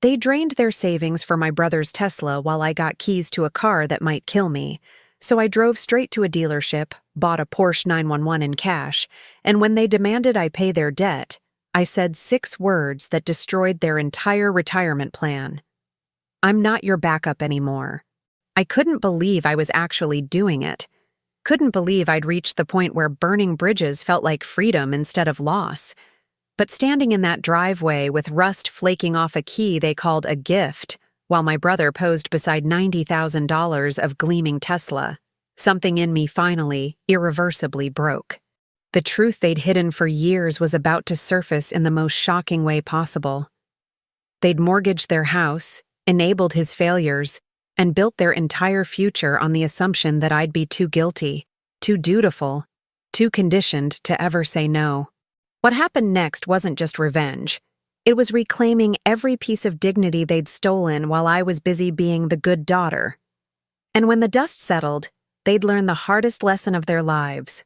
They drained their savings for my brother's Tesla while I got keys to a car that might kill me, so I drove straight to a dealership, bought a Porsche 911 in cash, and when they demanded I pay their debt, I said 6 words that destroyed their entire retirement plan. I'm not your backup anymore. I couldn't believe I was actually doing it. Couldn't believe I'd reached the point where burning bridges felt like freedom instead of loss. But standing in that driveway with rust flaking off a key they called a gift, while my brother posed beside $90,000 of gleaming Tesla, something in me finally, irreversibly broke. The truth they'd hidden for years was about to surface in the most shocking way possible. They'd mortgaged their house, enabled his failures, and built their entire future on the assumption that I'd be too guilty, too dutiful, too conditioned to ever say no. What happened next wasn't just revenge. It was reclaiming every piece of dignity they'd stolen while I was busy being the good daughter. And when the dust settled, they'd learn the hardest lesson of their lives.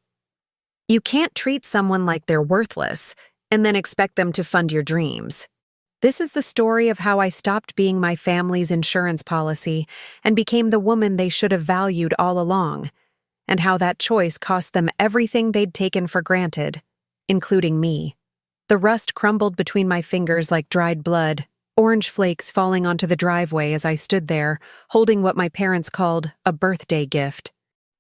You can't treat someone like they're worthless and then expect them to fund your dreams. This is the story of how I stopped being my family's insurance policy and became the woman they should have valued all along, and how that choice cost them everything they'd taken for granted, including me. The rust crumbled between my fingers like dried blood, orange flakes falling onto the driveway as I stood there, holding what my parents called a birthday gift.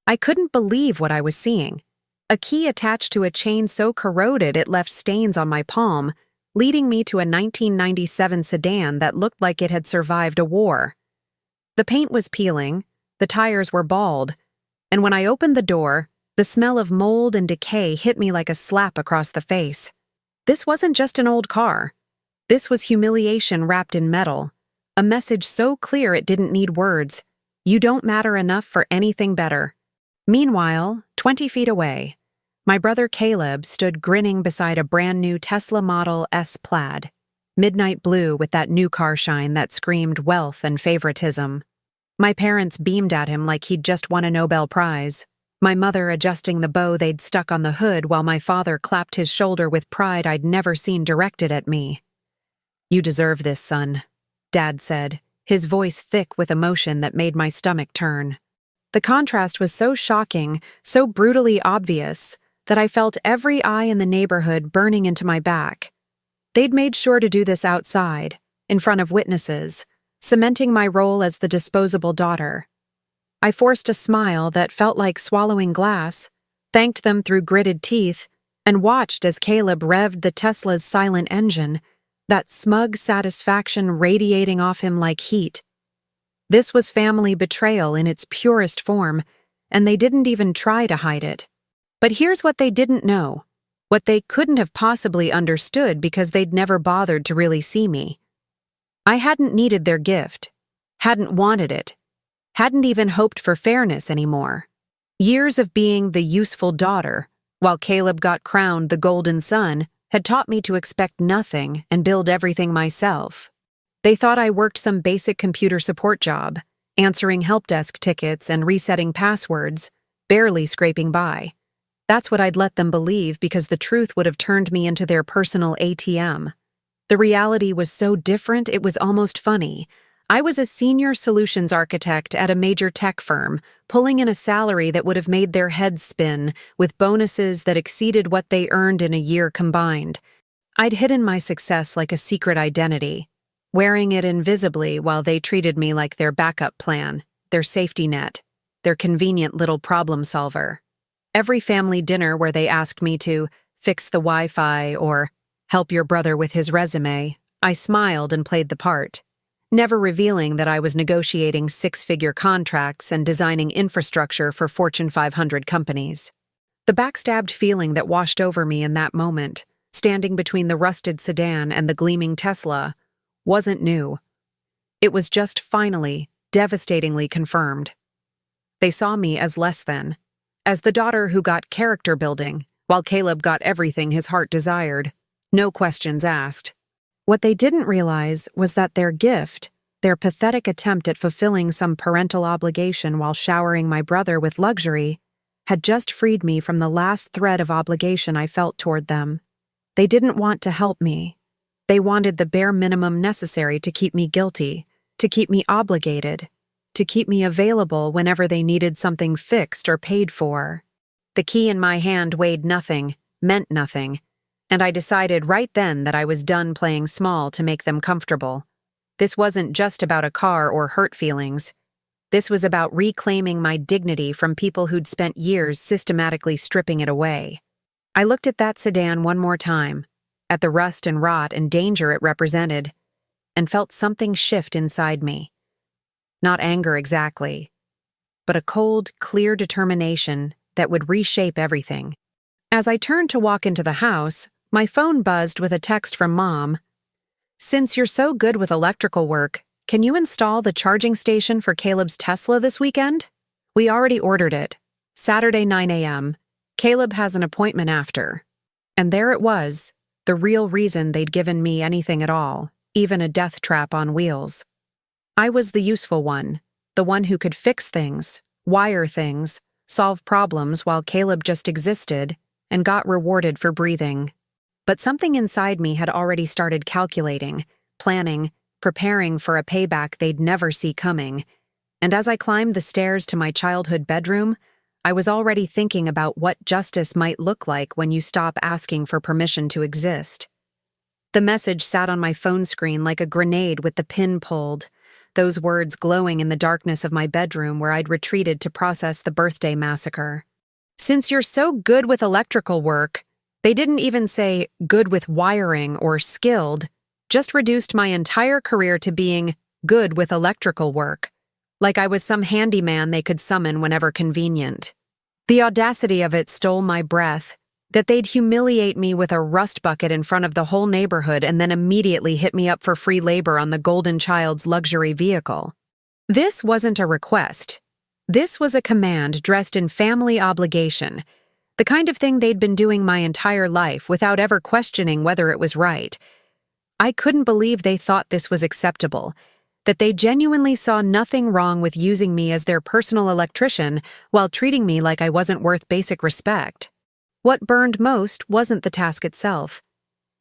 I couldn't believe what I was seeing. A key attached to a chain so corroded it left stains on my palm, leading me to a 1997 sedan that looked like it had survived a war. The paint was peeling, the tires were bald, and when I opened the door, the smell of mold and decay hit me like a slap across the face. This wasn't just an old car. This was humiliation wrapped in metal, a message so clear it didn't need words. You don't matter enough for anything better. Meanwhile, 20 feet away, my brother Caleb stood grinning beside a brand-new Tesla Model S Plaid, midnight blue with that new car shine that screamed wealth and favoritism. My parents beamed at him like he'd just won a Nobel Prize, my mother adjusting the bow they'd stuck on the hood while my father clapped his shoulder with pride I'd never seen directed at me. "You deserve this, son," Dad said, his voice thick with emotion that made my stomach turn. The contrast was so shocking, so brutally obvious, that I felt every eye in the neighborhood burning into my back. They'd made sure to do this outside, in front of witnesses, cementing my role as the disposable daughter. I forced a smile that felt like swallowing glass, thanked them through gritted teeth, and watched as Caleb revved the Tesla's silent engine, that smug satisfaction radiating off him like heat. This was family betrayal in its purest form, and they didn't even try to hide it. But here's what they didn't know, what they couldn't have possibly understood because they'd never bothered to really see me. I hadn't needed their gift, hadn't wanted it, hadn't even hoped for fairness anymore. Years of being the useful daughter, while Caleb got crowned the golden son, had taught me to expect nothing and build everything myself. They thought I worked some basic computer support job, answering help desk tickets and resetting passwords, barely scraping by. That's what I'd let them believe because the truth would have turned me into their personal ATM. The reality was so different it was almost funny. I was a senior solutions architect at a major tech firm, pulling in a salary that would have made their heads spin, with bonuses that exceeded what they earned in a year combined. I'd hidden my success like a secret identity, wearing it invisibly while they treated me like their backup plan, their safety net, their convenient little problem solver. Every family dinner where they asked me to fix the Wi-Fi or help your brother with his resume, I smiled and played the part, never revealing that I was negotiating 6-figure contracts and designing infrastructure for Fortune 500 companies. The backstabbed feeling that washed over me in that moment, standing between the rusted sedan and the gleaming Tesla, wasn't new. It was just finally, devastatingly confirmed. They saw me as less than, as the daughter who got character building, while Caleb got everything his heart desired, no questions asked. What they didn't realize was that their gift, their pathetic attempt at fulfilling some parental obligation while showering my brother with luxury, had just freed me from the last thread of obligation I felt toward them. They didn't want to help me. They wanted the bare minimum necessary to keep me guilty, to keep me obligated, to keep me available whenever they needed something fixed or paid for. The key in my hand weighed nothing, meant nothing, and I decided right then that I was done playing small to make them comfortable. This wasn't just about a car or hurt feelings. This was about reclaiming my dignity from people who'd spent years systematically stripping it away. I looked at that sedan one more time, at the rust and rot and danger it represented, and felt something shift inside me. Not anger exactly, but a cold, clear determination that would reshape everything. As I turned to walk into the house, my phone buzzed with a text from Mom. "Since you're so good with electrical work, can you install the charging station for Caleb's Tesla this weekend? We already ordered it. Saturday 9 a.m. Caleb has an appointment after." And there it was, the real reason they'd given me anything at all, even a death trap on wheels. I was the useful one, the one who could fix things, wire things, solve problems while Caleb just existed and got rewarded for breathing. But something inside me had already started calculating, planning, preparing for a payback they'd never see coming. And as I climbed the stairs to my childhood bedroom, I was already thinking about what justice might look like when you stop asking for permission to exist. The message sat on my phone screen like a grenade with the pin pulled, those words glowing in the darkness of my bedroom where I'd retreated to process the birthday massacre. "Since you're so good with electrical work," they didn't even say good with wiring or skilled, just reduced my entire career to being good with electrical work, like I was some handyman they could summon whenever convenient. The audacity of it stole my breath, that they'd humiliate me with a rust bucket in front of the whole neighborhood and then immediately hit me up for free labor on the Golden Child's luxury vehicle. This wasn't a request. This was a command dressed in family obligation, the kind of thing they'd been doing my entire life without ever questioning whether it was right. I couldn't believe they thought this was acceptable, that they genuinely saw nothing wrong with using me as their personal electrician while treating me like I wasn't worth basic respect. What burned most wasn't the task itself.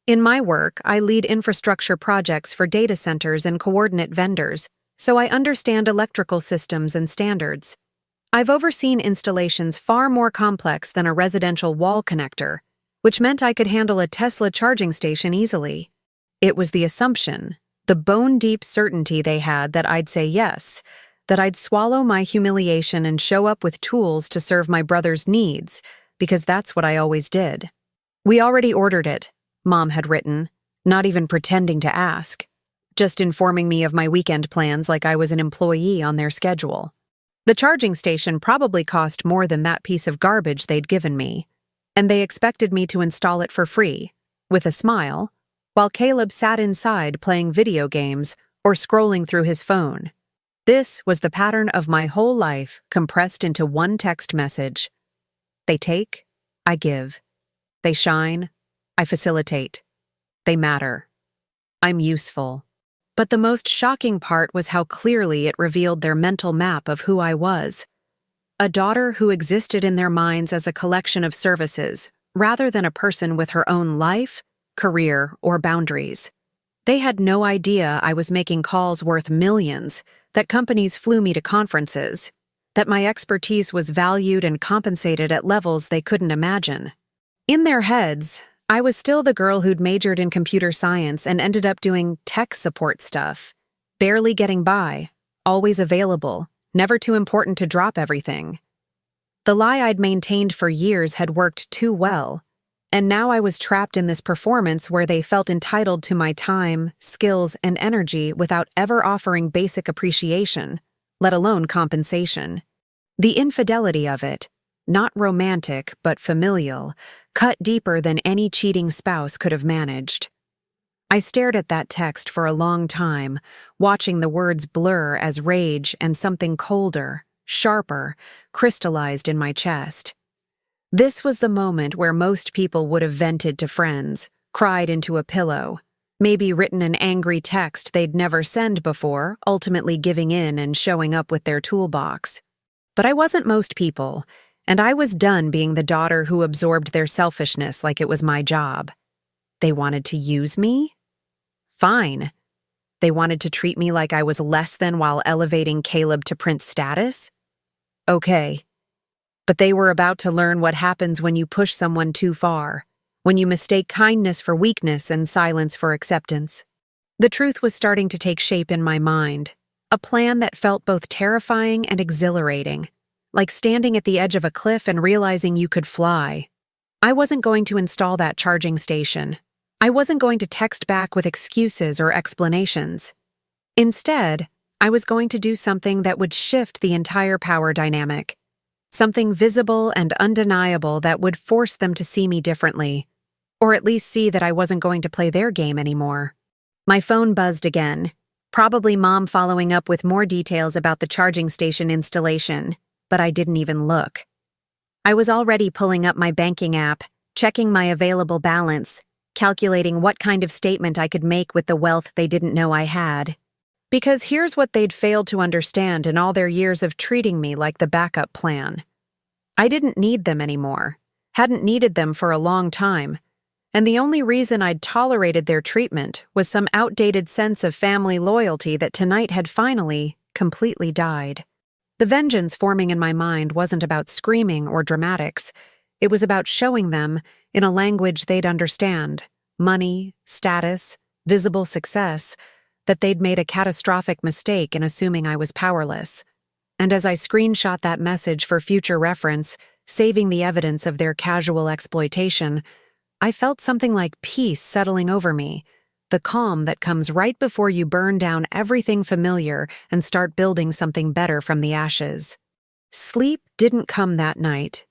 In my work, I lead infrastructure projects for data centers and coordinate vendors, so I understand electrical systems and standards. I've overseen installations far more complex than a residential wall connector, which meant I could handle a Tesla charging station easily. It was the assumption, the bone-deep certainty they had that I'd say yes, that I'd swallow my humiliation and show up with tools to serve my brother's needs, because that's what I always did. "We already ordered it," Mom had written, not even pretending to ask, just informing me of my weekend plans like I was an employee on their schedule. The charging station probably cost more than that piece of garbage they'd given me, and they expected me to install it for free, with a smile, while Caleb sat inside playing video games or scrolling through his phone. This was the pattern of my whole life compressed into one text message. They take, I give. They shine, I facilitate. They matter. I'm useful. But the most shocking part was how clearly it revealed their mental map of who I was. A daughter who existed in their minds as a collection of services, rather than a person with her own life, career, or boundaries. They had no idea I was making calls worth millions, that companies flew me to conferences, that my expertise was valued and compensated at levels they couldn't imagine. In their heads, I was still the girl who'd majored in computer science and ended up doing tech support stuff, barely getting by, always available, never too important to drop everything. The lie I'd maintained for years had worked too well, and now I was trapped in this performance where they felt entitled to my time, skills, and energy without ever offering basic appreciation, let alone compensation. The infidelity of it, not romantic but familial, cut deeper than any cheating spouse could have managed. I stared at that text for a long time, watching the words blur as rage and something colder, sharper, crystallized in my chest. This was the moment where most people would have vented to friends, cried into a pillow, maybe written an angry text they'd never send before, ultimately giving in and showing up with their toolbox. But I wasn't most people, and I was done being the daughter who absorbed their selfishness like it was my job. They wanted to use me? Fine. They wanted to treat me like I was less than while elevating Caleb to prince status? Okay. But they were about to learn what happens when you push someone too far, when you mistake kindness for weakness and silence for acceptance. The truth was starting to take shape in my mind, a plan that felt both terrifying and exhilarating, like standing at the edge of a cliff and realizing you could fly. I wasn't going to install that charging station. I wasn't going to text back with excuses or explanations. Instead, I was going to do something that would shift the entire power dynamic. Something visible and undeniable that would force them to see me differently, or at least see that I wasn't going to play their game anymore. My phone buzzed again, probably Mom following up with more details about the charging station installation, but I didn't even look. I was already pulling up my banking app, checking my available balance, calculating what kind of statement I could make with the wealth they didn't know I had. Because here's what they'd failed to understand in all their years of treating me like the backup plan. I didn't need them anymore, hadn't needed them for a long time, and the only reason I'd tolerated their treatment was some outdated sense of family loyalty that tonight had finally, completely died. The vengeance forming in my mind wasn't about screaming or dramatics. It was about showing them, in a language they'd understand, money, status, visible success, that they'd made a catastrophic mistake in assuming I was powerless. And as I screenshot that message for future reference, saving the evidence of their casual exploitation, I felt something like peace settling over me, the calm that comes right before you burn down everything familiar and start building something better from the ashes. Sleep didn't come that night.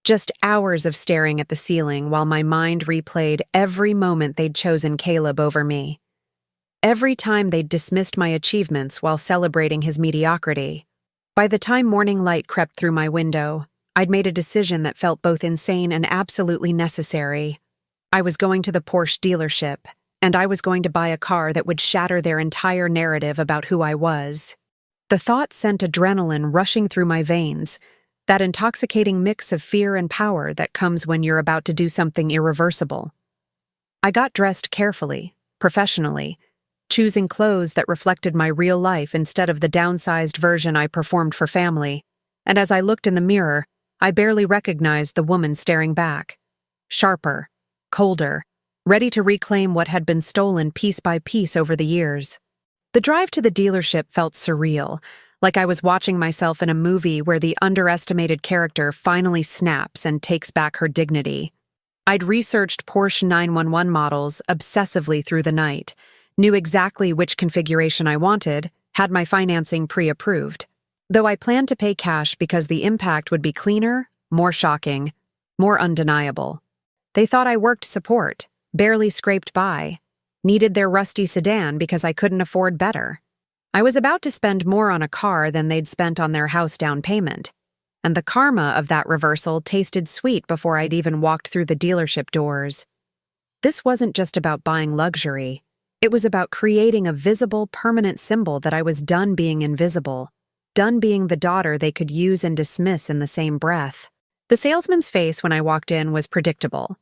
Just hours of staring at the ceiling while my mind replayed every moment they'd chosen Caleb over me. Every time they'd dismissed my achievements while celebrating his mediocrity. By the time morning light crept through my window, I'd made a decision that felt both insane and absolutely necessary. I was going to the Porsche dealership, and I was going to buy a car that would shatter their entire narrative about who I was. The thought sent adrenaline rushing through my veins, that intoxicating mix of fear and power that comes when you're about to do something irreversible. I got dressed carefully, professionally, choosing clothes that reflected my real life instead of the downsized version I performed for family, and as I looked in the mirror, I barely recognized the woman staring back. Sharper, colder, ready to reclaim what had been stolen piece by piece over the years. The drive to the dealership felt surreal, like I was watching myself in a movie where the underestimated character finally snaps and takes back her dignity. I'd researched Porsche 911 models obsessively through the night, knew exactly which configuration I wanted, had my financing pre-approved. Though I planned to pay cash because the impact would be cleaner, more shocking, more undeniable. They thought I worked support, barely scraped by, needed their rusty sedan because I couldn't afford better. I was about to spend more on a car than they'd spent on their house down payment, and the karma of that reversal tasted sweet before I'd even walked through the dealership doors. This wasn't just about buying luxury. It was about creating a visible, permanent symbol that I was done being invisible, done being the daughter they could use and dismiss in the same breath. The salesman's face when I walked in was predictable.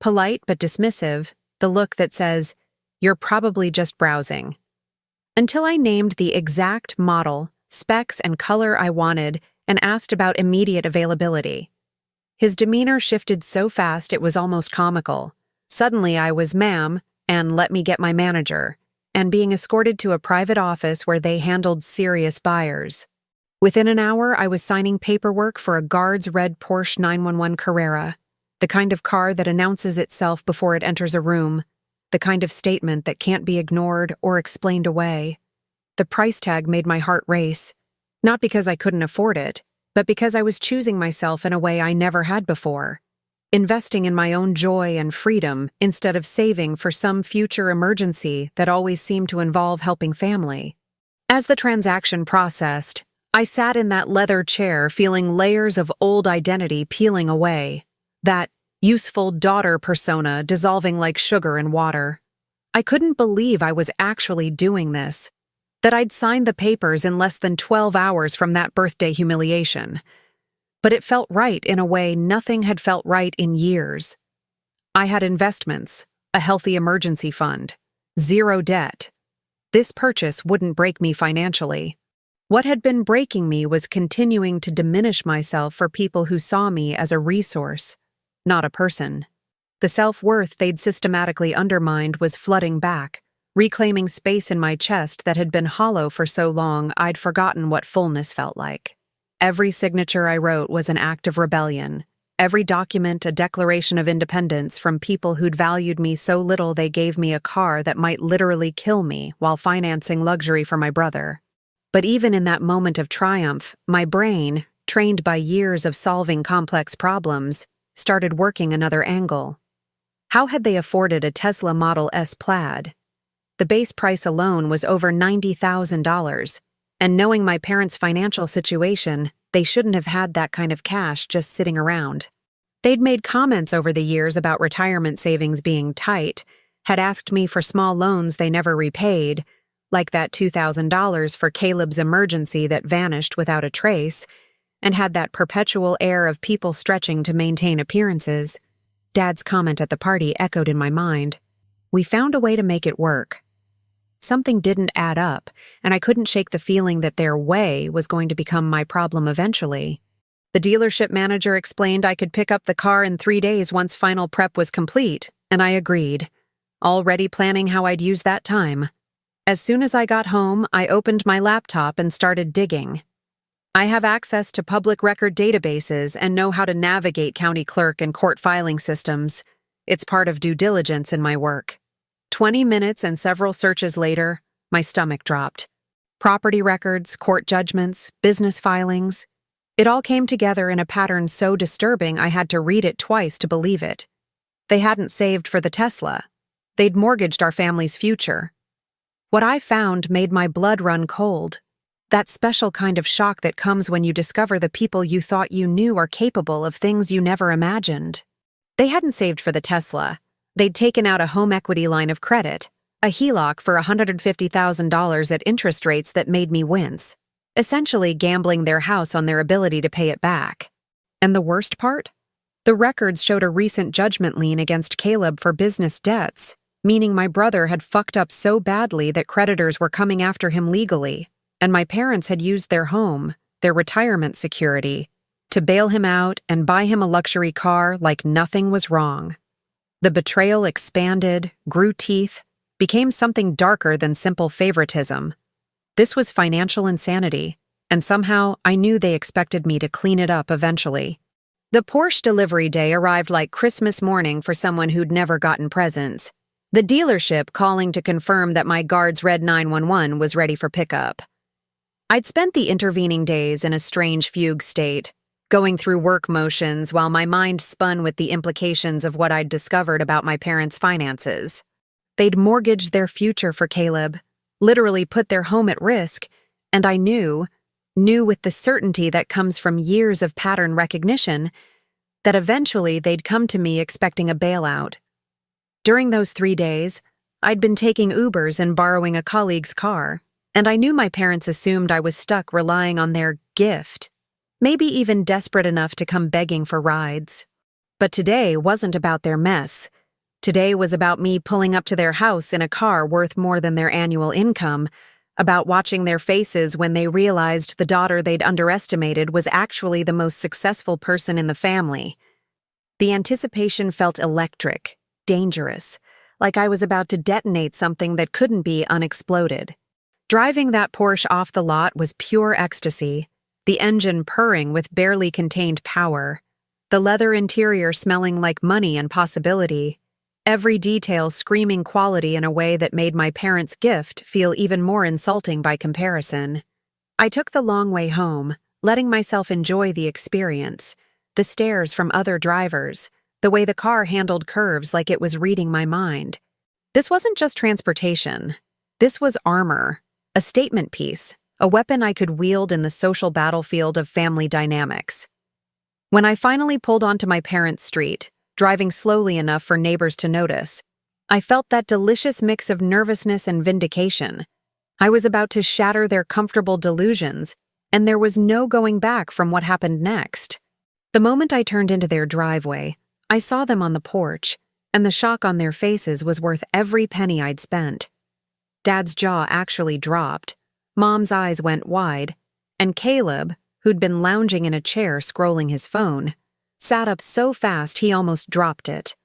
Polite but dismissive, the look that says, "You're probably just browsing." Until I named the exact model, specs, and color I wanted and asked about immediate availability. His demeanor shifted so fast it was almost comical. Suddenly I was "ma'am," and "let me get my manager," and being escorted to a private office where they handled serious buyers. Within an hour, I was signing paperwork for a guard's red Porsche 911 Carrera, the kind of car that announces itself before it enters a room, the kind of statement that can't be ignored or explained away. The price tag made my heart race, not because I couldn't afford it, but because I was choosing myself in a way I never had before, investing in my own joy and freedom instead of saving for some future emergency that always seemed to involve helping family. As the transaction processed, I sat in that leather chair feeling layers of old identity peeling away, that useful daughter persona dissolving like sugar in water. I couldn't believe I was actually doing this, that I'd signed the papers in less than 12 hours from that birthday humiliation. But it felt right in a way nothing had felt right in years. I had investments, a healthy emergency fund, Zero debt. This purchase wouldn't break me financially. What had been breaking me was continuing to diminish myself for people who saw me as a resource, not a person. The self-worth they'd systematically undermined was flooding back, reclaiming space in my chest that had been hollow for so long I'd forgotten what fullness felt like. Every signature I wrote was an act of rebellion, every document a declaration of independence from people who'd valued me so little they gave me a car that might literally kill me while financing luxury for my brother. But even in that moment of triumph, my brain, trained by years of solving complex problems, started working another angle. How had they afforded a Tesla Model S Plaid? The base price alone was over $90,000, and knowing my parents' financial situation, they shouldn't have had that kind of cash just sitting around. They'd made comments over the years about retirement savings being tight, had asked me for small loans they never repaid, like that $2,000 for Caleb's emergency that vanished without a trace, and had that perpetual air of people stretching to maintain appearances. Dad's comment at the party echoed in my mind. We found a way to make it work. Something didn't add up, and I couldn't shake the feeling that their way was going to become my problem eventually. The dealership manager explained I could pick up the car in 3 days once final prep was complete, and I agreed, already planning how I'd use that time. As soon as I got home, I opened my laptop and started digging. I have access to public record databases and know how to navigate county clerk and court filing systems. It's part of due diligence in my work. 20 minutes and several searches later, my stomach dropped. Property records, court judgments, business filings. It all came together in a pattern so disturbing I had to read it twice to believe it. They hadn't saved for the Tesla. They'd mortgaged our family's future. What I found made my blood run cold. That special kind of shock that comes when you discover the people you thought you knew are capable of things you never imagined. They hadn't saved for the Tesla. They'd taken out a home equity line of credit, a HELOC for $150,000 at interest rates that made me wince, essentially gambling their house on their ability to pay it back. And the worst part? The records showed a recent judgment lien against Caleb for business debts, meaning my brother had fucked up so badly that creditors were coming after him legally, and my parents had used their home, their retirement security, to bail him out and buy him a luxury car like nothing was wrong. The betrayal expanded, grew teeth, became something darker than simple favoritism. This was financial insanity, and somehow I knew they expected me to clean it up eventually. The Porsche delivery day arrived like Christmas morning for someone who'd never gotten presents. The dealership calling to confirm that my guard's red 911 was ready for pickup. I'd spent the intervening days in a strange fugue state, going through work motions while my mind spun with the implications of what I'd discovered about my parents' finances. They'd mortgaged their future for Caleb, literally put their home at risk, and I knew with the certainty that comes from years of pattern recognition, that eventually they'd come to me expecting a bailout. During those 3 days, I'd been taking Ubers and borrowing a colleague's car, and I knew my parents assumed I was stuck relying on their gift, maybe even desperate enough to come begging for rides. But today wasn't about their mess. Today was about me pulling up to their house in a car worth more than their annual income, about watching their faces when they realized the daughter they'd underestimated was actually the most successful person in the family. The anticipation felt electric, dangerous, like I was about to detonate something that couldn't be unexploded. Driving that Porsche off the lot was pure ecstasy, the engine purring with barely contained power, the leather interior smelling like money and possibility, every detail screaming quality in a way that made my parents' gift feel even more insulting by comparison. I took the long way home, letting myself enjoy the experience, the stares from other drivers, the way the car handled curves like it was reading my mind. This wasn't just transportation. This was armor, a statement piece, a weapon I could wield in the social battlefield of family dynamics. When I finally pulled onto my parents' street, driving slowly enough for neighbors to notice, I felt that delicious mix of nervousness and vindication. I was about to shatter their comfortable delusions, and there was no going back from what happened next. The moment I turned into their driveway, I saw them on the porch, and the shock on their faces was worth every penny I'd spent. Dad's jaw actually dropped, Mom's eyes went wide, and Caleb, who'd been lounging in a chair scrolling his phone, sat up so fast he almost dropped it.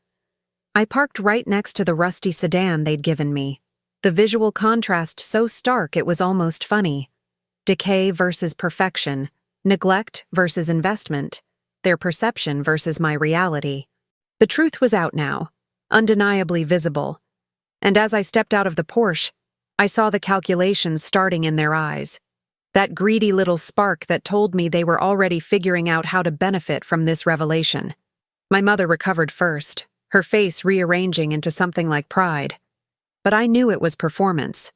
I parked right next to the rusty sedan they'd given me, the visual contrast so stark it was almost funny. Decay versus perfection, neglect versus investment, their perception versus my reality. The truth was out now, undeniably visible, and as I stepped out of the Porsche, I saw the calculations starting in their eyes. That greedy little spark that told me they were already figuring out how to benefit from this revelation. My mother recovered first, her face rearranging into something like pride. But I knew it was performance.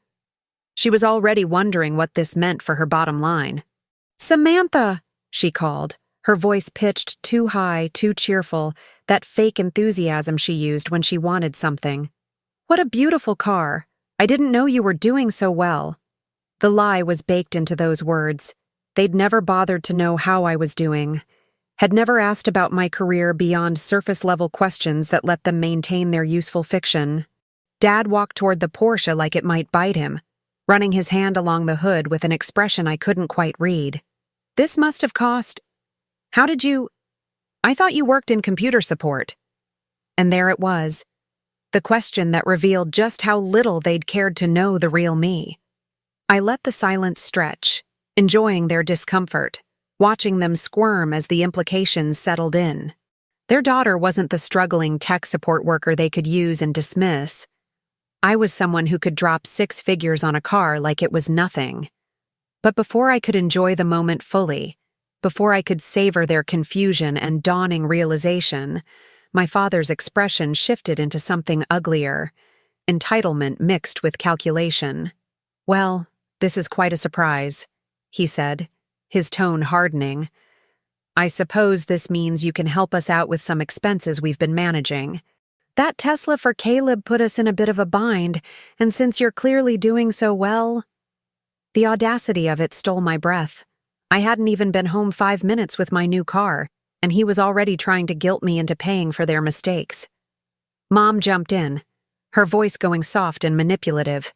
She was already wondering what this meant for her bottom line. "Samantha!" she called, her voice pitched too high, too cheerful, that fake enthusiasm she used when she wanted something. "What a beautiful car! I didn't know you were doing so well." The lie was baked into those words. They'd never bothered to know how I was doing, had never asked about my career beyond surface-level questions that let them maintain their useful fiction. Dad walked toward the Porsche like it might bite him, running his hand along the hood with an expression I couldn't quite read. "This must have cost... How did you... I thought you worked in computer support." And there it was, the question that revealed just how little they'd cared to know the real me. I let the silence stretch, enjoying their discomfort, watching them squirm as the implications settled in. Their daughter wasn't the struggling tech support worker they could use and dismiss. I was someone who could drop 6 figures on a car like it was nothing. But before I could enjoy the moment fully, before I could savor their confusion and dawning realization, my father's expression shifted into something uglier, entitlement mixed with calculation. "Well, this is quite a surprise," he said, his tone hardening. "I suppose this means you can help us out with some expenses we've been managing. That Tesla for Caleb put us in a bit of a bind, and since you're clearly doing so well..." The audacity of it stole my breath. I hadn't even been home 5 minutes with my new car, and he was already trying to guilt me into paying for their mistakes. Mom jumped in, her voice going soft and manipulative.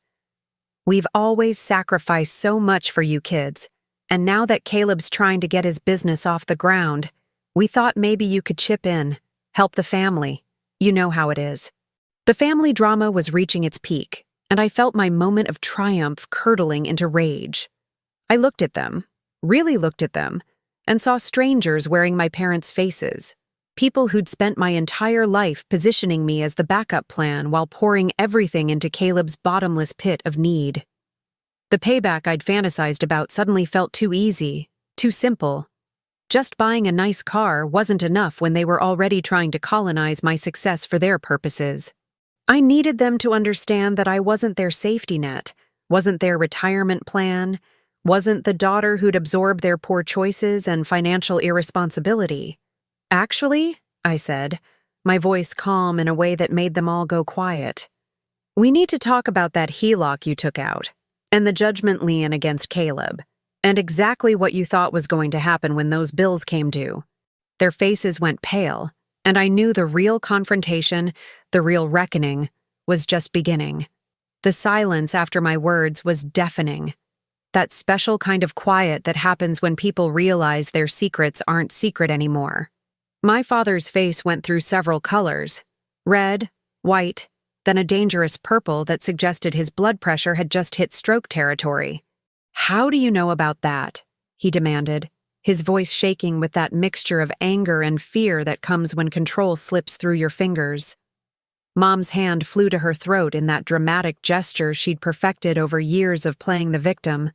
"We've always sacrificed so much for you kids, and now that Caleb's trying to get his business off the ground, we thought maybe you could chip in, help the family. You know how it is." The family drama was reaching its peak, and I felt my moment of triumph curdling into rage. I looked at them, really looked at them, and saw strangers wearing my parents' faces, people who'd spent my entire life positioning me as the backup plan while pouring everything into Caleb's bottomless pit of need. The payback I'd fantasized about suddenly felt too easy, too simple. Just buying a nice car wasn't enough when they were already trying to colonize my success for their purposes. I needed them to understand that I wasn't their safety net, wasn't their retirement plan, wasn't the daughter who'd absorbed their poor choices and financial irresponsibility. "Actually," I said, my voice calm in a way that made them all go quiet, "we need to talk about that HELOC you took out, and the judgment lien against Caleb, and exactly what you thought was going to happen when those bills came due." Their faces went pale, and I knew the real confrontation, the real reckoning, was just beginning. The silence after my words was deafening. That special kind of quiet that happens when people realize their secrets aren't secret anymore. My father's face went through several colors: red, white, then a dangerous purple that suggested his blood pressure had just hit stroke territory. "How do you know about that?" he demanded, his voice shaking with that mixture of anger and fear that comes when control slips through your fingers. Mom's hand flew to her throat in that dramatic gesture she'd perfected over years of playing the victim,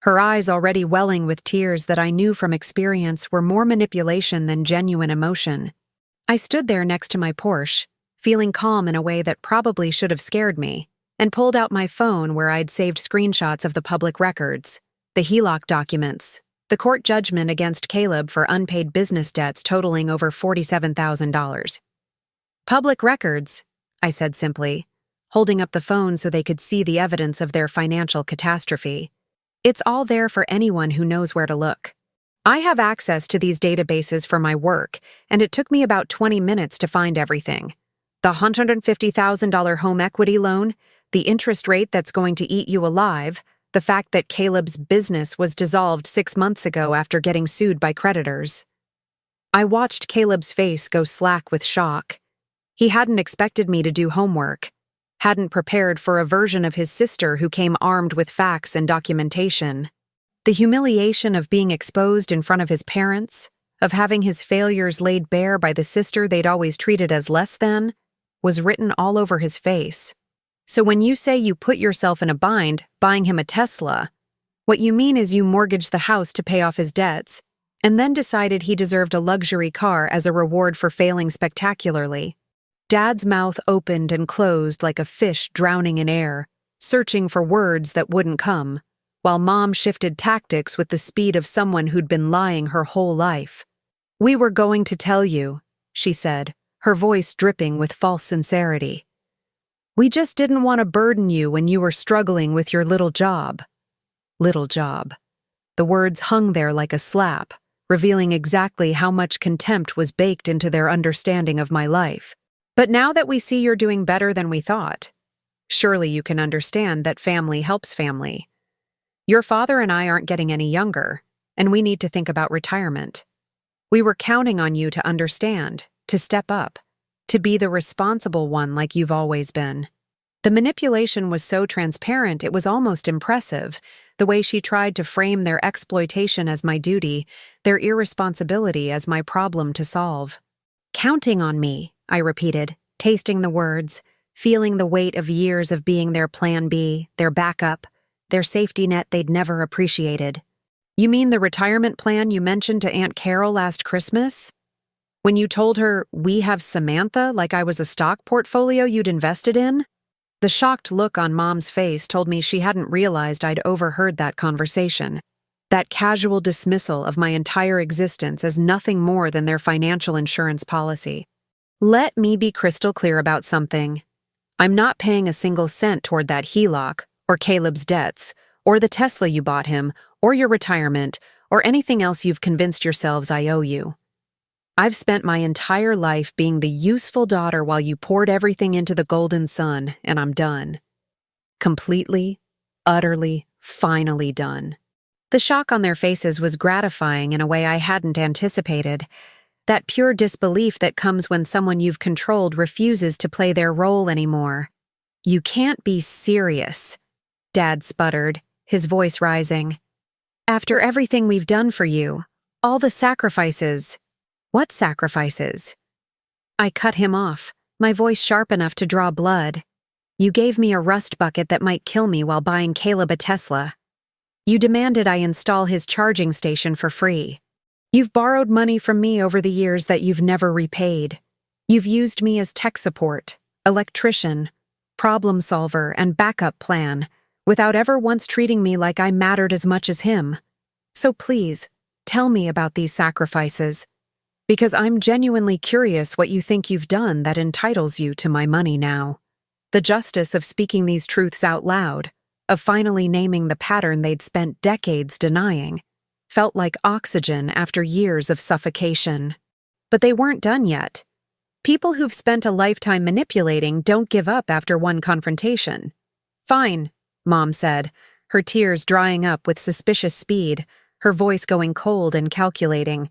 her eyes already welling with tears that I knew from experience were more manipulation than genuine emotion. I stood there next to my Porsche, feeling calm in a way that probably should have scared me, and pulled out my phone where I'd saved screenshots of the public records, the HELOC documents, the court judgment against Caleb for unpaid business debts totaling over $47,000. "Public records," I said simply, holding up the phone so they could see the evidence of their financial catastrophe. "It's all there for anyone who knows where to look. I have access to these databases for my work, and it took me about 20 minutes to find everything. The $150,000 home equity loan, the interest rate that's going to eat you alive, the fact that Caleb's business was dissolved 6 months ago after getting sued by creditors. I watched Caleb's face go slack with shock. He hadn't expected me to do homework, hadn't prepared for a version of his sister who came armed with facts and documentation. The humiliation of being exposed in front of his parents, of having his failures laid bare by the sister they'd always treated as less than, was written all over his face. So when you say you put yourself in a bind buying him a Tesla, what you mean is you mortgaged the house to pay off his debts, and then decided he deserved a luxury car as a reward for failing spectacularly. Dad's mouth opened and closed like a fish drowning in air, searching for words that wouldn't come, while Mom shifted tactics with the speed of someone who'd been lying her whole life. "We were going to tell you," she said, her voice dripping with false sincerity. "We just didn't want to burden you when you were struggling with your little job." Little job. The words hung there like a slap, revealing exactly how much contempt was baked into their understanding of my life. "But now that we see you're doing better than we thought, surely you can understand that family helps family. Your father and I aren't getting any younger, and we need to think about retirement. We were counting on you to understand, to step up, to be the responsible one like you've always been." The manipulation was so transparent it was almost impressive, the way she tried to frame their exploitation as my duty, their irresponsibility as my problem to solve. "Counting on me," I repeated, tasting the words, feeling the weight of years of being their plan B, their backup, their safety net they'd never appreciated. "You mean the retirement plan you mentioned to Aunt Carol last Christmas? When you told her, 'We have Samantha,' like I was a stock portfolio you'd invested in?" The shocked look on Mom's face told me she hadn't realized I'd overheard that conversation, that casual dismissal of my entire existence as nothing more than their financial insurance policy. "Let me be crystal clear about something. I'm not paying a single cent toward that HELOC, or Caleb's debts, or the Tesla you bought him, or your retirement, or anything else you've convinced yourselves I owe you. I've spent my entire life being the useful daughter while you poured everything into the golden sun, and I'm done. Completely, utterly, finally done." The shock on their faces was gratifying in a way I hadn't anticipated. That pure disbelief that comes when someone you've controlled refuses to play their role anymore. "You can't be serious," Dad sputtered, his voice rising. "After everything we've done for you, all the sacrifices." "What sacrifices?" I cut him off, my voice sharp enough to draw blood. "You gave me a rust bucket that might kill me while buying Caleb a Tesla. You demanded I install his charging station for free. You've borrowed money from me over the years that you've never repaid. You've used me as tech support, electrician, problem solver, and backup plan, without ever once treating me like I mattered as much as him. So please, tell me about these sacrifices, because I'm genuinely curious what you think you've done that entitles you to my money now." The justice of speaking these truths out loud, of finally naming the pattern they'd spent decades denying, felt like oxygen after years of suffocation. But they weren't done yet. People who've spent a lifetime manipulating don't give up after one confrontation. "Fine," Mom said, her tears drying up with suspicious speed, her voice going cold and calculating.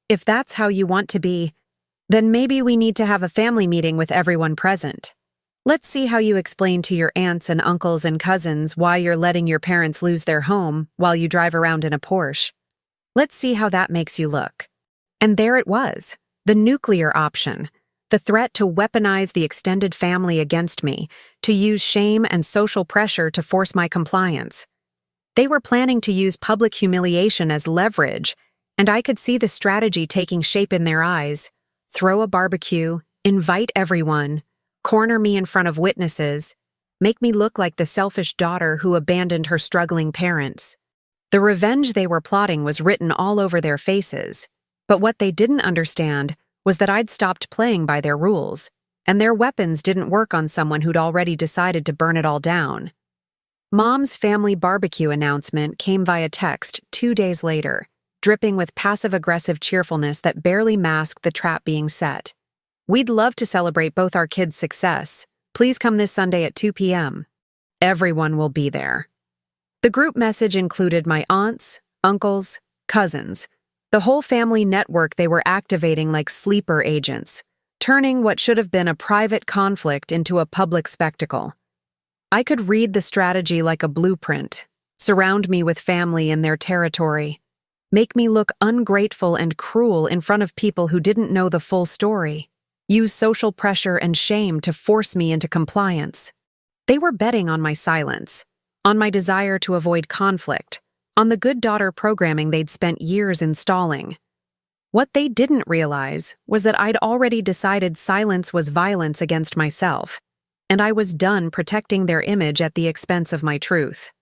"If that's how you want to be, then maybe we need to have a family meeting with everyone present. Let's see how you explain to your aunts and uncles and cousins why you're letting your parents lose their home while you drive around in a Porsche. Let's see how that makes you look." And there it was, the nuclear option, the threat to weaponize the extended family against me, to use shame and social pressure to force my compliance. They were planning to use public humiliation as leverage, and I could see the strategy taking shape in their eyes. Throw a barbecue, invite everyone, corner me in front of witnesses, make me look like the selfish daughter who abandoned her struggling parents. The revenge they were plotting was written all over their faces, but what they didn't understand was that I'd stopped playing by their rules, and their weapons didn't work on someone who'd already decided to burn it all down. Mom's family barbecue announcement came via text 2 days later, dripping with passive-aggressive cheerfulness that barely masked the trap being set. We'd love to celebrate both our kids' success. Please come this Sunday at 2 p.m. Everyone will be there. The group message included my aunts, uncles, cousins, the whole family network. They were activating like sleeper agents, turning what should have been a private conflict into a public spectacle. I could read the strategy like a blueprint: surround me with family in their territory, make me look ungrateful and cruel in front of people who didn't know the full story, use social pressure and shame to force me into compliance. They were betting on my silence, on my desire to avoid conflict, on the good daughter programming they'd spent years installing. What they didn't realize was that I'd already decided silence was violence against myself, and I was done protecting their image at the expense of my truth.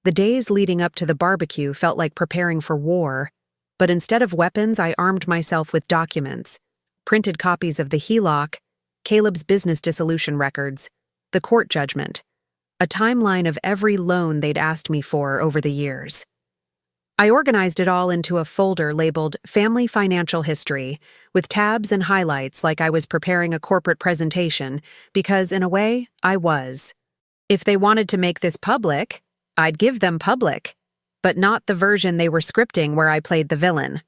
The days leading up to the barbecue felt like preparing for war, but instead of weapons, I armed myself with documents, printed copies of the HELOC, Caleb's business dissolution records, the court judgment, a timeline of every loan they'd asked me for over the years. I organized it all into a folder labeled Family Financial History, with tabs and highlights like I was preparing a corporate presentation, because in a way, I was. If they wanted to make this public, I'd give them public, but not the version they were scripting where I played the villain.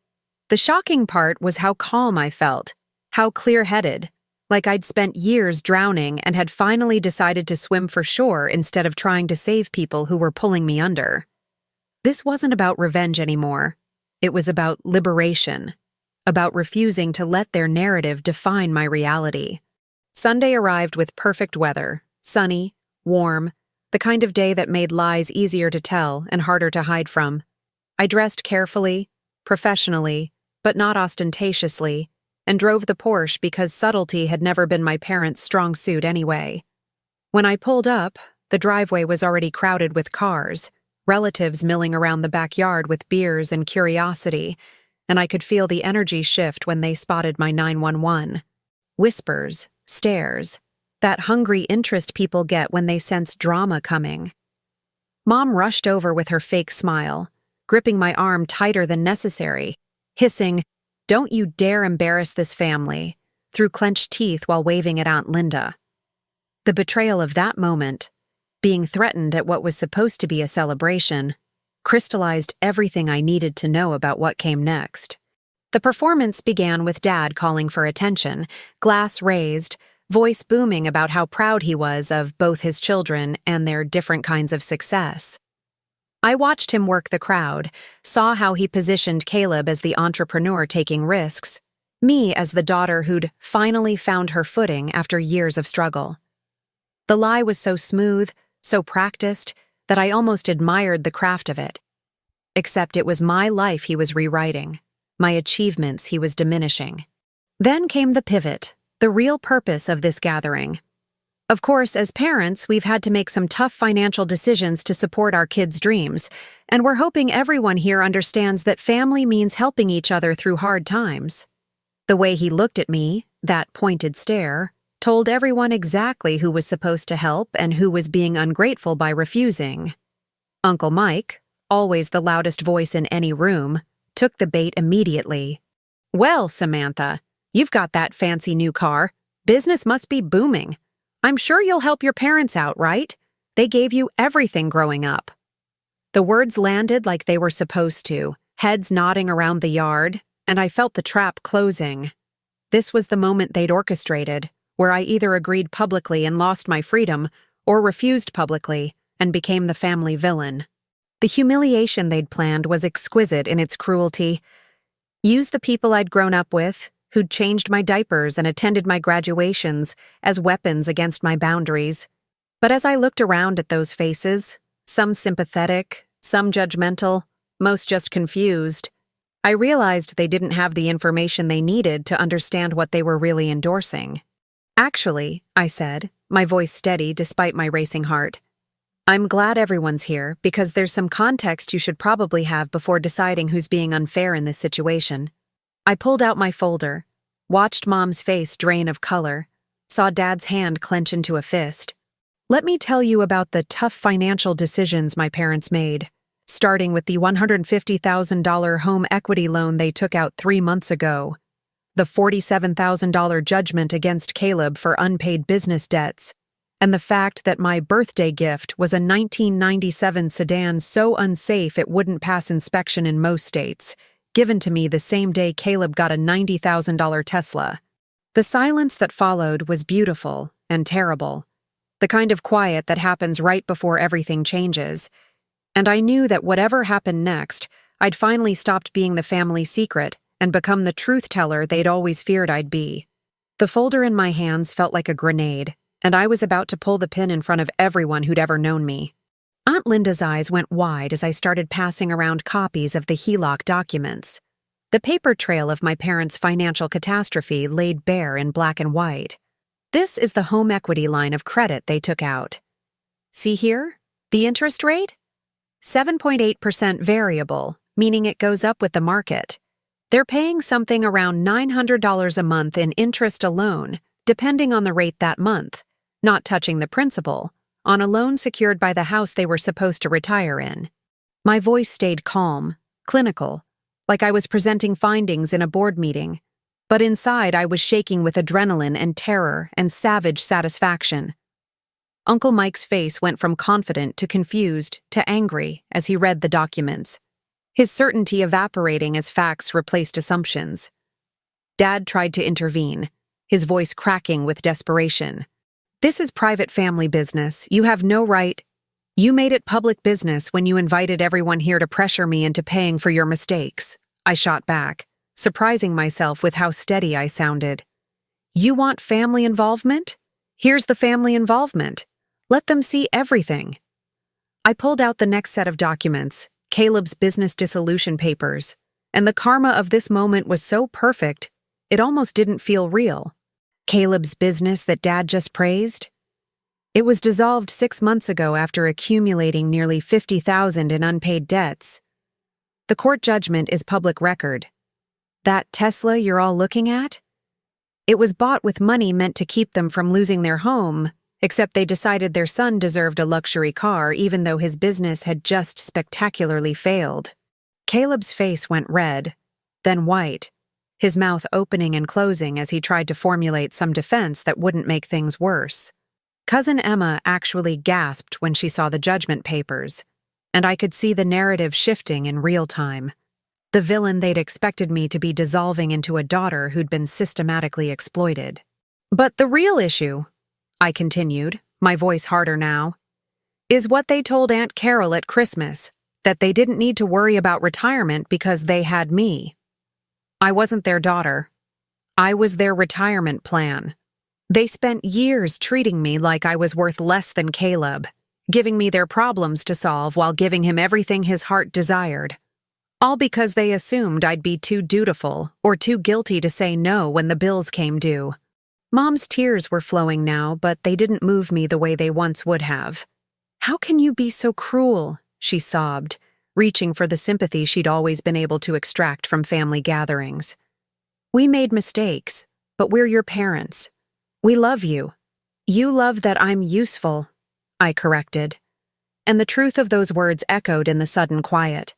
The shocking part was how calm I felt, how clear-headed, like I'd spent years drowning and had finally decided to swim for shore instead of trying to save people who were pulling me under. This wasn't about revenge anymore. It was about liberation, about refusing to let their narrative define my reality. Sunday arrived with perfect weather, sunny, warm, the kind of day that made lies easier to tell and harder to hide from. I dressed carefully, professionally, but not ostentatiously, and drove the Porsche because subtlety had never been my parents' strong suit anyway. When I pulled up, the driveway was already crowded with cars, relatives milling around the backyard with beers and curiosity, and I could feel the energy shift when they spotted my 911. Whispers, stares, that hungry interest people get when they sense drama coming. Mom rushed over with her fake smile, gripping my arm tighter than necessary, hissing, "Don't you dare embarrass this family," through clenched teeth while waving at Aunt Linda. The betrayal of that moment, being threatened at what was supposed to be a celebration, crystallized everything I needed to know about what came next. The performance began with Dad calling for attention, glass raised, voice booming about how proud he was of both his children and their different kinds of success. I watched him work the crowd, saw how he positioned Caleb as the entrepreneur taking risks, me as the daughter who'd finally found her footing after years of struggle. The lie was so smooth, so practiced, that I almost admired the craft of it. Except it was my life he was rewriting, my achievements he was diminishing. Then came the pivot, the real purpose of this gathering. Of course, as parents, we've had to make some tough financial decisions to support our kids' dreams, and we're hoping everyone here understands that family means helping each other through hard times. The way he looked at me, that pointed stare, told everyone exactly who was supposed to help and who was being ungrateful by refusing. Uncle Mike, always the loudest voice in any room, took the bait immediately. "Well, Samantha, you've got that fancy new car. Business must be booming. I'm sure you'll help your parents out, right? They gave you everything growing up." The words landed like they were supposed to, heads nodding around the yard, and I felt the trap closing. This was the moment they'd orchestrated, where I either agreed publicly and lost my freedom, or refused publicly and became the family villain. The humiliation they'd planned was exquisite in its cruelty. Use the people I'd grown up with, who'd changed my diapers and attended my graduations, as weapons against my boundaries. But as I looked around at those faces, some sympathetic, some judgmental, most just confused, I realized they didn't have the information they needed to understand what they were really endorsing. "Actually," I said, my voice steady despite my racing heart, "I'm glad everyone's here because there's some context you should probably have before deciding who's being unfair in this situation." I pulled out my folder, watched Mom's face drain of color, saw Dad's hand clench into a fist. "Let me tell you about the tough financial decisions my parents made, starting with the $150,000 home equity loan they took out 3 months ago. the $47,000 judgment against Caleb for unpaid business debts, and the fact that my birthday gift was a 1997 sedan so unsafe it wouldn't pass inspection in most states, given to me the same day Caleb got a $90,000 Tesla. The silence that followed was beautiful and terrible, the kind of quiet that happens right before everything changes, and I knew that whatever happened next, I'd finally stopped being the family secret and become the truth teller they'd always feared I'd be. The folder in my hands felt like a grenade, and I was about to pull the pin in front of everyone who'd ever known me. Aunt Linda's eyes went wide as I started passing around copies of the HELOC documents. The paper trail of my parents' financial catastrophe laid bare in black and white. This is the home equity line of credit they took out. See here? The interest rate? 7.8% variable, meaning it goes up with the market. They're paying something around $900 a month in interest alone, depending on the rate that month, not touching the principal, on a loan secured by the house they were supposed to retire in. My voice stayed calm, clinical, like I was presenting findings in a board meeting, but inside I was shaking with adrenaline and terror and savage satisfaction. Uncle Mike's face went from confident to confused to angry as he read the documents, his certainty evaporating as facts replaced assumptions. Dad tried to intervene, his voice cracking with desperation. "This is private family business. You have no right. You made it public business when you invited everyone here to pressure me into paying for your mistakes," I shot back, surprising myself with how steady I sounded. "You want family involvement? Here's the family involvement. Let them see everything." I pulled out the next set of documents, Caleb's business dissolution papers, and the karma of this moment was so perfect, it almost didn't feel real. Caleb's business that Dad just praised? It was dissolved 6 months ago after accumulating nearly $50,000 in unpaid debts. The court judgment is public record. That Tesla you're all looking at? It was bought with money meant to keep them from losing their home, except they decided their son deserved a luxury car even though his business had just spectacularly failed. Caleb's face went red, then white, his mouth opening and closing as he tried to formulate some defense that wouldn't make things worse. Cousin Emma actually gasped when she saw the judgment papers, and I could see the narrative shifting in real time. The villain they'd expected me to be dissolving into a daughter who'd been systematically exploited. "But the real issue," I continued, my voice harder now, "is what they told Aunt Carol at Christmas, that they didn't need to worry about retirement because they had me. I wasn't their daughter. I was their retirement plan. They spent years treating me like I was worth less than Caleb, giving me their problems to solve while giving him everything his heart desired. All because they assumed I'd be too dutiful or too guilty to say no when the bills came due." Mom's tears were flowing now, but they didn't move me the way they once would have. "How can you be so cruel?" she sobbed, reaching for the sympathy she'd always been able to extract from family gatherings. "We made mistakes, but we're your parents. We love you. You love that I'm useful," I corrected. And the truth of those words echoed in the sudden quiet.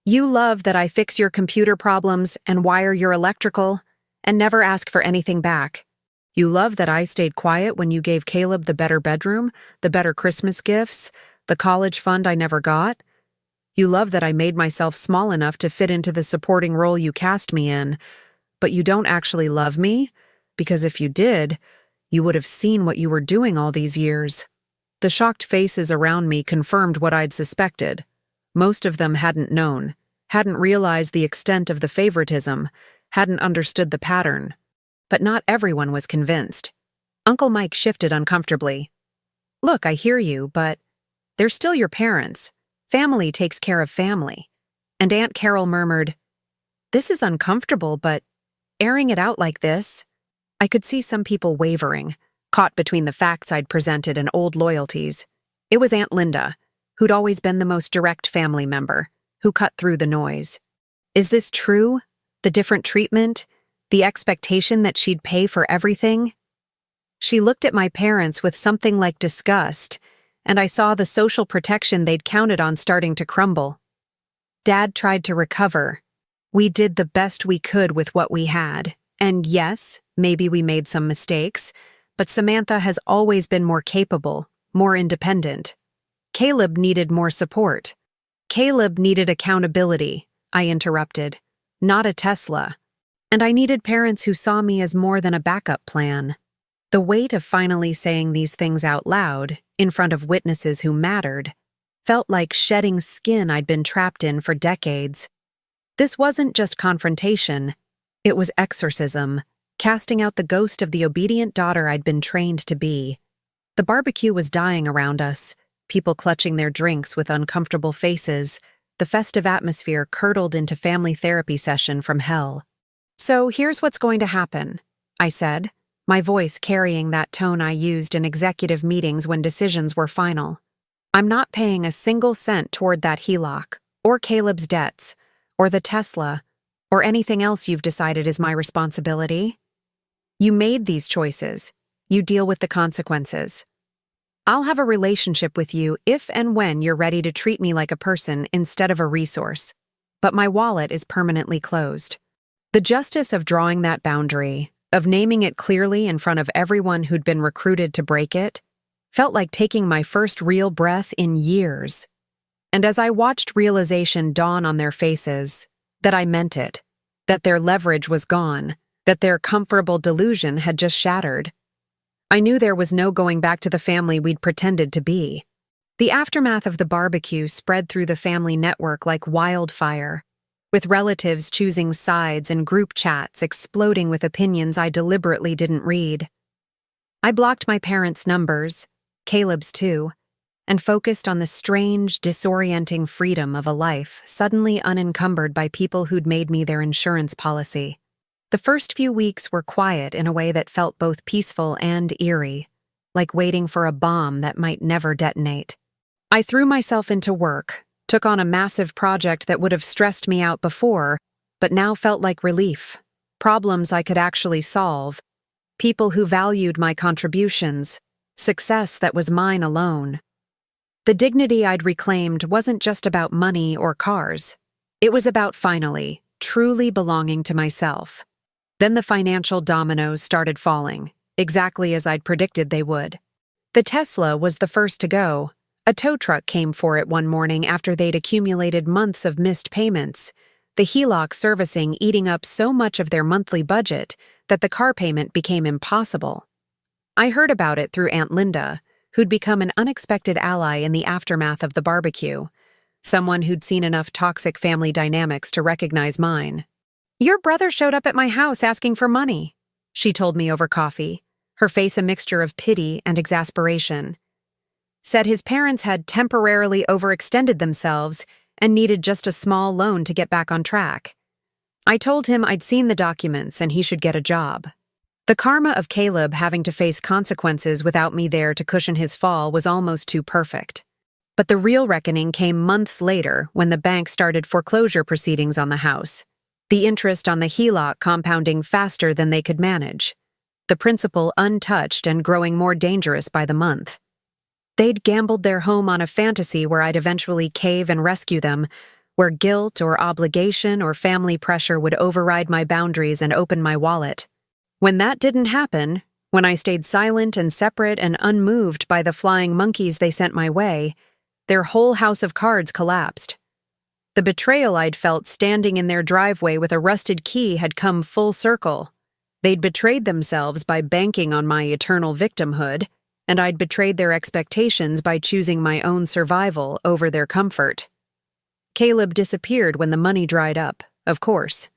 "You love that I fix your computer problems and wire your electrical and never ask for anything back. You love that I stayed quiet when you gave Caleb the better bedroom, the better Christmas gifts, the college fund I never got. You love that I made myself small enough to fit into the supporting role you cast me in, but you don't actually love me, because if you did, you would have seen what you were doing all these years." The shocked faces around me confirmed what I'd suspected. Most of them hadn't known, hadn't realized the extent of the favoritism, hadn't understood the pattern. But not everyone was convinced. Uncle Mike shifted uncomfortably. "Look, I hear you, but they're still your parents. Family takes care of family." And Aunt Carol murmured, "This is uncomfortable, but airing it out like this..." I could see some people wavering, caught between the facts I'd presented and old loyalties. It was Aunt Linda, who'd always been the most direct family member, who cut through the noise. Is this true? The different treatment? The expectation that she'd pay for everything? She looked at my parents with something like disgust, and I saw the social protection they'd counted on starting to crumble. Dad tried to recover. We did the best we could with what we had, And yes, maybe we made some mistakes, but Samantha has always been more capable, more independent. Caleb needed more support. Caleb needed accountability, I interrupted, not a Tesla. And I needed parents who saw me as more than a backup plan. The weight of finally saying these things out loud, in front of witnesses who mattered, felt like shedding skin I'd been trapped in for decades. This wasn't just confrontation, it was exorcism, casting out the ghost of the obedient daughter I'd been trained to be. The barbecue was dying around us, people clutching their drinks with uncomfortable faces, the festive atmosphere curdled into family therapy session from hell. "So here's what's going to happen," I said, my voice carrying that tone I used in executive meetings when decisions were final. "I'm not paying a single cent toward that HELOC, or Caleb's debts, or the Tesla, or anything else you've decided is my responsibility. You made these choices. You deal with the consequences. I'll have a relationship with you if and when you're ready to treat me like a person instead of a resource. But my wallet is permanently closed." The justice of drawing that boundary, of naming it clearly in front of everyone who'd been recruited to break it, felt like taking my first real breath in years. And as I watched realization dawn on their faces, that I meant it, that their leverage was gone, that their comfortable delusion had just shattered, I knew there was no going back to the family we'd pretended to be. The aftermath of the barbecue spread through the family network like wildfire, with relatives choosing sides and group chats exploding with opinions I deliberately didn't read. I blocked my parents' numbers, Caleb's too, and focused on the strange, disorienting freedom of a life suddenly unencumbered by people who'd made me their insurance policy. The first few weeks were quiet in a way that felt both peaceful and eerie, like waiting for a bomb that might never detonate. I threw myself into work, took on a massive project that would have stressed me out before, but now felt like relief, problems I could actually solve, people who valued my contributions, success that was mine alone. The dignity I'd reclaimed wasn't just about money or cars. It was about finally, truly belonging to myself. Then the financial dominoes started falling, exactly as I'd predicted they would. The Tesla was the first to go. A tow truck came for it one morning after they'd accumulated months of missed payments, the HELOC servicing eating up so much of their monthly budget that the car payment became impossible. I heard about it through Aunt Linda, who'd become an unexpected ally in the aftermath of the barbecue, someone who'd seen enough toxic family dynamics to recognize mine. "Your brother showed up at my house asking for money," she told me over coffee, her face a mixture of pity and exasperation. Said his parents had temporarily overextended themselves and needed just a small loan to get back on track. I told him I'd seen the documents and he should get a job. The karma of Caleb having to face consequences without me there to cushion his fall was almost too perfect. But the real reckoning came months later when the bank started foreclosure proceedings on the house, the interest on the HELOC compounding faster than they could manage, the principal untouched and growing more dangerous by the month. They'd gambled their home on a fantasy where I'd eventually cave and rescue them, where guilt or obligation or family pressure would override my boundaries and open my wallet. When that didn't happen, when I stayed silent and separate and unmoved by the flying monkeys they sent my way, their whole house of cards collapsed. The betrayal I'd felt standing in their driveway with a rusted key had come full circle. They'd betrayed themselves by banking on my eternal victimhood, and I'd betrayed their expectations by choosing my own survival over their comfort. Caleb disappeared when the money dried up, of course.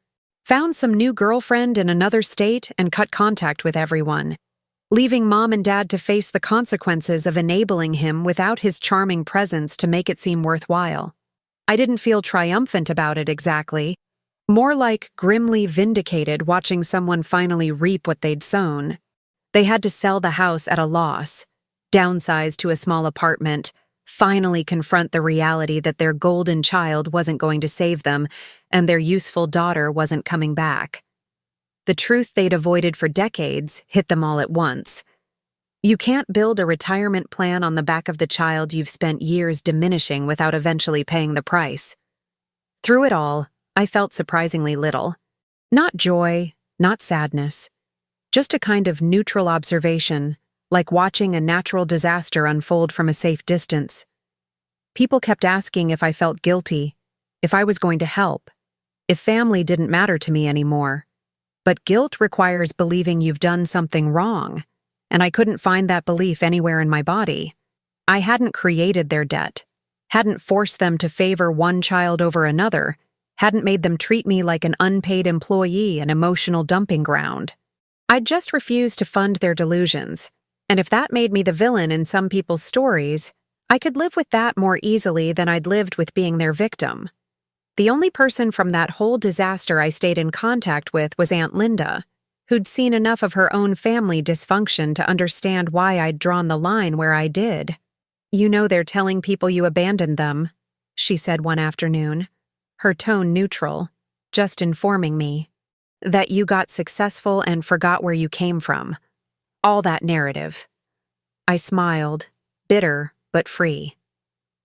Found some new girlfriend in another state and cut contact with everyone, leaving Mom and Dad to face the consequences of enabling him without his charming presence to make it seem worthwhile. I didn't feel triumphant about it exactly, more like grimly vindicated watching someone finally reap what they'd sown. They had to sell the house at a loss, downsize to a small apartment, finally confront the reality that their golden child wasn't going to save them and their useful daughter wasn't coming back. The truth they'd avoided for decades hit them all at once. You can't build a retirement plan on the back of the child you've spent years diminishing without eventually paying the price. Through it all, I felt surprisingly little. Not joy, not sadness. Just a kind of neutral observation, like watching a natural disaster unfold from a safe distance. People kept asking if I felt guilty, if I was going to help, if family didn't matter to me anymore. But guilt requires believing you've done something wrong, and I couldn't find that belief anywhere in my body. I hadn't created their debt, hadn't forced them to favor one child over another, hadn't made them treat me like an unpaid employee, an emotional dumping ground. I'd just refused to fund their delusions, and if that made me the villain in some people's stories, I could live with that more easily than I'd lived with being their victim. The only person from that whole disaster I stayed in contact with was Aunt Linda, who'd seen enough of her own family dysfunction to understand why I'd drawn the line where I did. "You know they're telling people you abandoned them," she said one afternoon, her tone neutral, just informing me. "That you got successful and forgot where you came from. All that narrative." I smiled, bitter but free.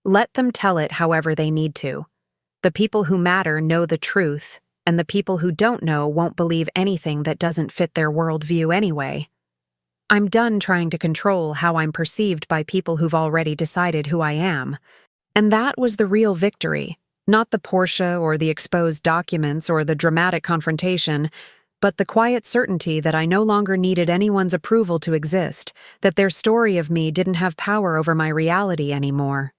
Let them tell it however they need to. The people who matter know the truth, and the people who don't know won't believe anything that doesn't fit their worldview anyway. I'm done trying to control how I'm perceived by people who've already decided who I am. And that was the real victory, not the Porsche or the exposed documents or the dramatic confrontation, but the quiet certainty that I no longer needed anyone's approval to exist, that their story of me didn't have power over my reality anymore.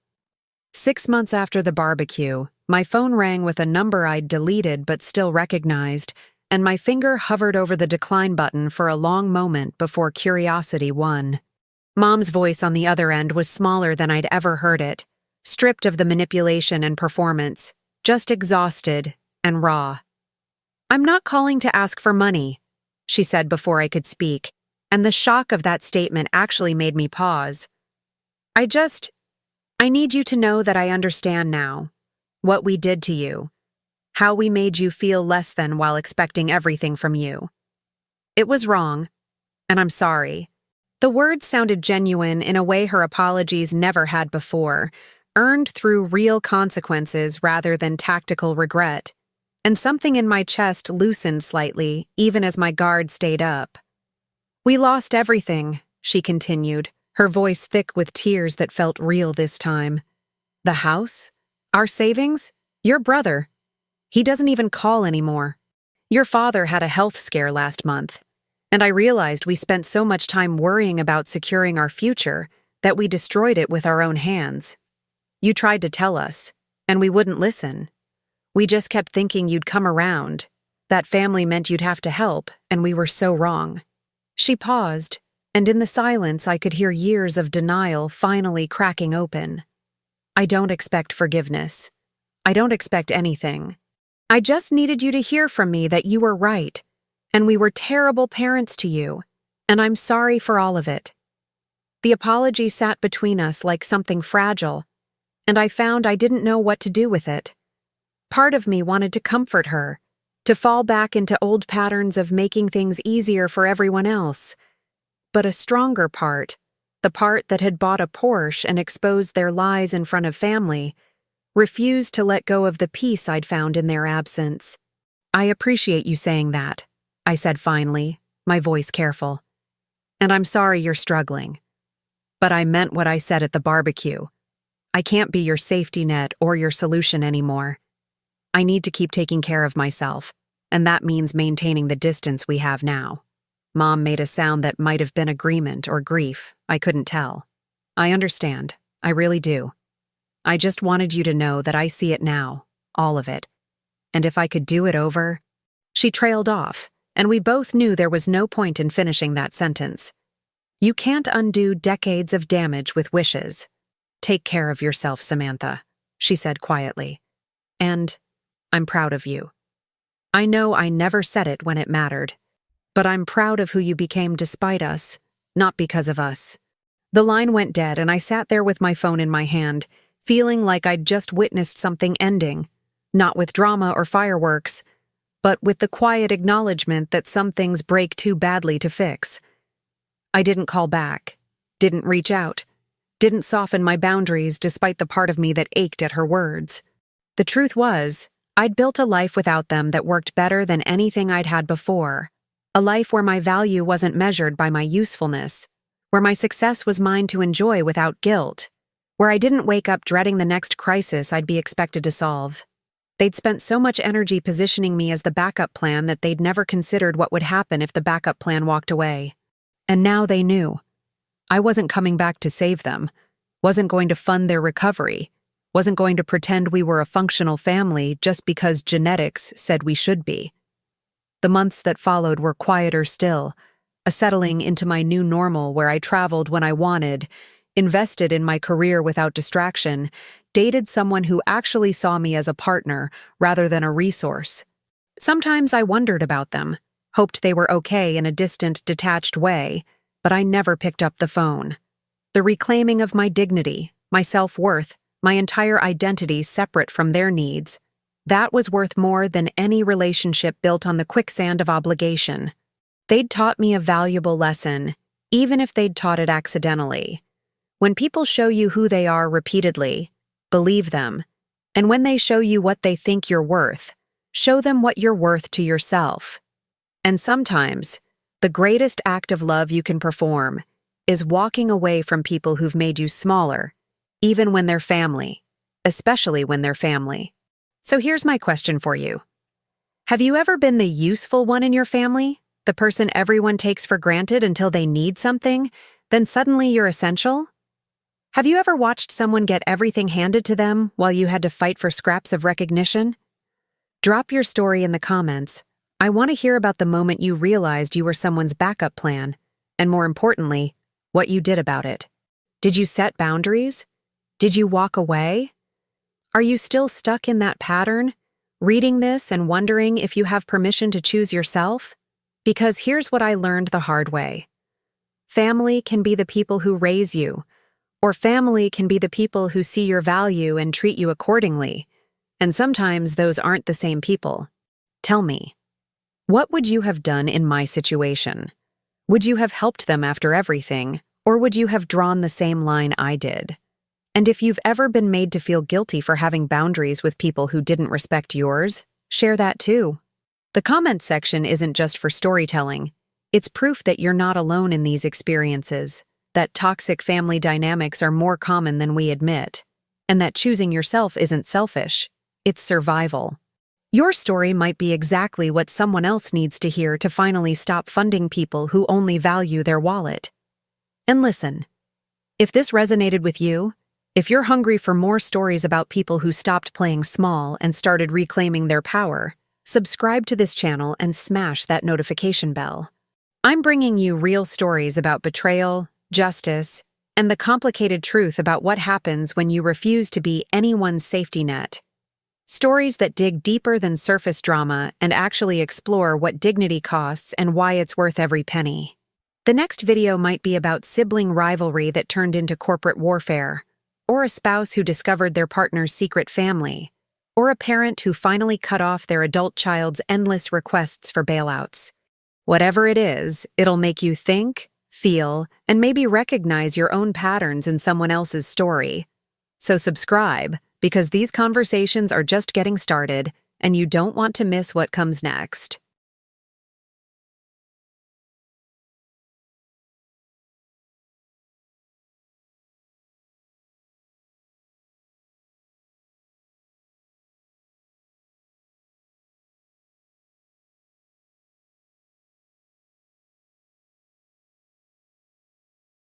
6 months after the barbecue, my phone rang with a number I'd deleted but still recognized, and my finger hovered over the decline button for a long moment before curiosity won. Mom's voice on the other end was smaller than I'd ever heard it, stripped of the manipulation and performance, just exhausted and raw. "I'm not calling to ask for money," she said before I could speak, and the shock of that statement actually made me pause. I need you to know that I understand now. What we did to you. How we made you feel less than while expecting everything from you. It was wrong, and I'm sorry." The words sounded genuine in a way her apologies never had before, earned through real consequences rather than tactical regret, and something in my chest loosened slightly, even as my guard stayed up. "We lost everything," she continued, her voice thick with tears that felt real this time. "The house? Our savings? Your brother. He doesn't even call anymore. Your father had a health scare last month, and I realized we spent so much time worrying about securing our future that we destroyed it with our own hands. You tried to tell us, and we wouldn't listen. We just kept thinking you'd come around. That family meant you'd have to help, and we were so wrong." She paused, and in the silence I could hear years of denial finally cracking open. "I don't expect forgiveness. I don't expect anything. I just needed you to hear from me that you were right, and we were terrible parents to you, and I'm sorry for all of it." The apology sat between us like something fragile, and I found I didn't know what to do with it. Part of me wanted to comfort her, to fall back into old patterns of making things easier for everyone else. But a stronger part, the part that had bought a Porsche and exposed their lies in front of family, refused to let go of the peace I'd found in their absence. "I appreciate you saying that," I said finally, my voice careful. "And I'm sorry you're struggling. But I meant what I said at the barbecue. I can't be your safety net or your solution anymore. I need to keep taking care of myself, and that means maintaining the distance we have now." Mom made a sound that might have been agreement or grief. I couldn't tell. "I understand. I really do. I just wanted you to know that I see it now, all of it. And if I could do it over..." She trailed off, and we both knew there was no point in finishing that sentence. "You can't undo decades of damage with wishes. Take care of yourself, Samantha," she said quietly. "And I'm proud of you. I know I never said it when it mattered, but I'm proud of who you became despite us, not because of us." The line went dead, and I sat there with my phone in my hand, feeling like I'd just witnessed something ending, not with drama or fireworks, but with the quiet acknowledgement that some things break too badly to fix. I didn't call back, didn't reach out, didn't soften my boundaries despite the part of me that ached at her words. The truth was, I'd built a life without them that worked better than anything I'd had before, A life where my value wasn't measured by my usefulness, where my success was mine to enjoy without guilt, where I didn't wake up dreading the next crisis I'd be expected to solve. They'd spent so much energy positioning me as the backup plan that they'd never considered what would happen if the backup plan walked away. And now they knew. I wasn't coming back to save them, wasn't going to fund their recovery, wasn't going to pretend we were a functional family just because genetics said we should be. The months that followed were quieter still, a settling into my new normal where I traveled when I wanted, invested in my career without distraction, dated someone who actually saw me as a partner rather than a resource. Sometimes I wondered about them, hoped they were okay in a distant, detached way, but I never picked up the phone. The reclaiming of my dignity, my self-worth, my entire identity separate from their needs, that was worth more than any relationship built on the quicksand of obligation. They'd taught me a valuable lesson, even if they'd taught it accidentally. When people show you who they are repeatedly, believe them. And when they show you what they think you're worth, show them what you're worth to yourself. And sometimes, the greatest act of love you can perform is walking away from people who've made you smaller, even when they're family, especially when they're family. So here's my question for you. Have you ever been the useful one in your family? The person everyone takes for granted until they need something, then suddenly you're essential? Have you ever watched someone get everything handed to them while you had to fight for scraps of recognition? Drop your story in the comments. I want to hear about the moment you realized you were someone's backup plan, and more importantly, what you did about it. Did you set boundaries? Did you walk away? Are you still stuck in that pattern, reading this and wondering if you have permission to choose yourself? Because here's what I learned the hard way. Family can be the people who raise you, or family can be the people who see your value and treat you accordingly, and sometimes those aren't the same people. Tell me, what would you have done in my situation? Would you have helped them after everything, or would you have drawn the same line I did? And if you've ever been made to feel guilty for having boundaries with people who didn't respect yours, share that too. The comments section isn't just for storytelling. It's proof that you're not alone in these experiences, that toxic family dynamics are more common than we admit, and that choosing yourself isn't selfish, it's survival. Your story might be exactly what someone else needs to hear to finally stop funding people who only value their wallet. And listen, if this resonated with you, if you're hungry for more stories about people who stopped playing small and started reclaiming their power, subscribe to this channel and smash that notification bell. I'm bringing you real stories about betrayal, justice, and the complicated truth about what happens when you refuse to be anyone's safety net. Stories that dig deeper than surface drama and actually explore what dignity costs and why it's worth every penny. The next video might be about sibling rivalry that turned into corporate warfare, or a spouse who discovered their partner's secret family, or a parent who finally cut off their adult child's endless requests for bailouts. Whatever it is, it'll make you think, feel, and maybe recognize your own patterns in someone else's story. So subscribe, because these conversations are just getting started, and you don't want to miss what comes next.